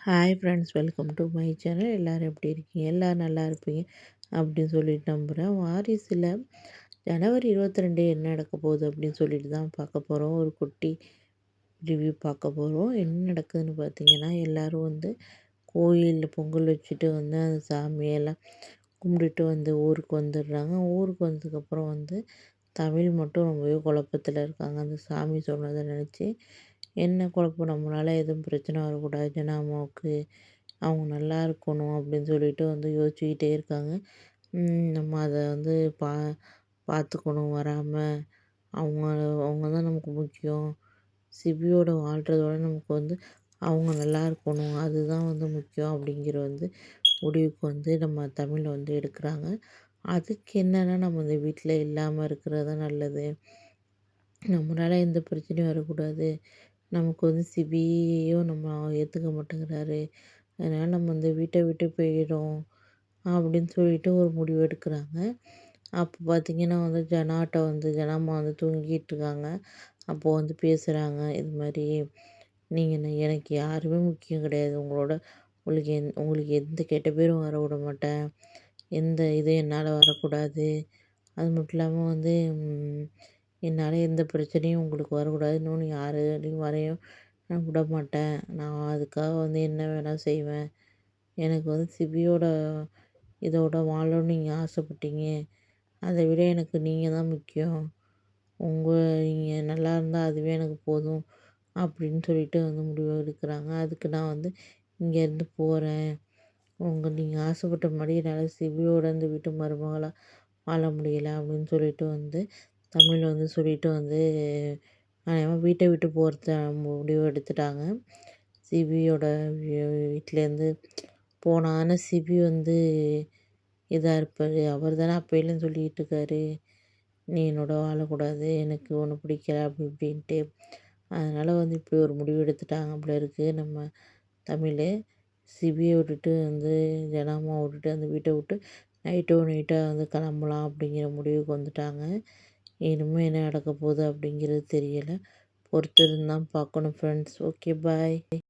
Hi friends, welcome to my channel. எல்லோரும் எப்படி இருக்கீங்க? எல்லோரும் நல்லா இருப்பீங்க அப்படின்னு சொல்லிட்டு நம்புகிறேன். வாரிசில் ஜனவரி 22 என்ன நடக்க போகுது அப்படின்னு சொல்லிட்டு தான் பார்க்க போகிறோம். ஒரு குட்டி ரிவ்யூ பார்க்க போகிறோம். என்ன நடக்குதுன்னு பார்த்தீங்கன்னா, எல்லோரும் கோயிலில் பொங்கல் வச்சுட்டு அந்த சாமியெல்லாம் கும்பிட்டுட்டு ஊருக்கு வந்துடுறாங்க. ஊருக்கு வந்ததுக்கப்புறம் தமிழ் மட்டும் ரொம்பவே குழப்பத்தில் இருக்காங்க. அந்த சாமி சொன்னதை நினச்சி என்ன குழப்பம், நம்மளால் எதுவும் பிரச்சனை வரக்கூடாது, ஜனாமாவுக்கு அவங்க நல்லா இருக்கணும் அப்படின்னு சொல்லிட்டு யோசிச்சுக்கிட்டே இருக்காங்க. நம்ம அதை பா பார்த்துக்கணும் வராமல். அவங்க அவங்க தான் நமக்கு முக்கியம். சிபியோட வாழ்கிறதோட நமக்கு அவங்க நல்லா இருக்கணும், அதுதான் முக்கியம் அப்படிங்கிற முடிவுக்கு நம்ம தமிழில் எடுக்கிறாங்க. அதுக்கு என்னென்னா, நம்ம இந்த வீட்டில் இல்லாமல் இருக்கிறது தான் நல்லது. நம்மளால் எந்த பிரச்சனையும் வரக்கூடாது. நமக்கு சிபியையும் நம்ம ஏற்றுக்க மாட்டேங்கிறாரு. அதனால் நம்ம வீட்டை விட்டு போயிடும் அப்படின்னு சொல்லிட்டு ஒரு முடிவு எடுக்கிறாங்க. அப்போ பார்த்திங்கன்னா ஜனாட்ட ஜனாம்மா தூங்கிட்டு இருக்காங்க. அப்போது பேசுகிறாங்க. இது மாதிரி நீங்கள் எனக்கு யாருமே முக்கியம் கிடையாது. உங்களுக்கு எந்த கெட்ட பேரும் வர விட மாட்டேன். எந்த இதுவும் என்னால் வரக்கூடாது. அது மட்டும் இல்லாமல் என்னால் எந்த பிரச்சனையும் உங்களுக்கு வரக்கூடாது. இன்னொன்று யாரையும் வரையும் நான் விட மாட்டேன். நான் அதுக்காக என்ன வேணால் செய்வேன். எனக்கு சிபியோட இதோட வாழணும்னு நீங்கள் ஆசைப்பட்டீங்க. அதை விட எனக்கு நீங்கள் தான் முக்கியம். நீங்கள் நல்லா இருந்தால் அதுவே எனக்கு போதும் அப்படின்னு சொல்லிட்டு முடிவு எடுக்கிறாங்க. அதுக்கு நான் இங்கேருந்து போகிறேன். நீங்கள் ஆசைப்பட்ட மாதிரி என்னால் சிபியோட இந்த வீட்டு மருமகளாக வாழ முடியலை அப்படின்னு சொல்லிட்டு தமிழ் சொல்லிட்டு அதேமாதிரி வீட்டை விட்டு போகிறத முடிவு எடுத்துட்டாங்க. சிபியோட வீட்டிலேருந்து போனான்னு சிபி இதாக இருப்பார். அவர் தானே அப்போலேருந்து சொல்லிகிட்டு இருக்காரு, நீ என்னோட வாழக்கூடாது, எனக்கு ஒன்றும் பிடிக்கல அப்படி இப்படின்ட்டு. அதனால் இப்படி ஒரு முடிவு எடுத்துட்டாங்க அப்படி இருக்குது நம்ம தமிழ். சிபியை விட்டுட்டு ஜனாமா விட்டுட்டு அந்த வீட்டை விட்டு நைட்டாக கிளம்பலாம் அப்படிங்கிற முடிவுக்கு வந்துட்டாங்க. இனிமேல் என்ன நடக்க போகுது அப்படிங்கிறது தெரியலை. பொறுத்திருந்து தான் பார்க்கணும் ஃப்ரெண்ட்ஸ். ஓகே, பாய்.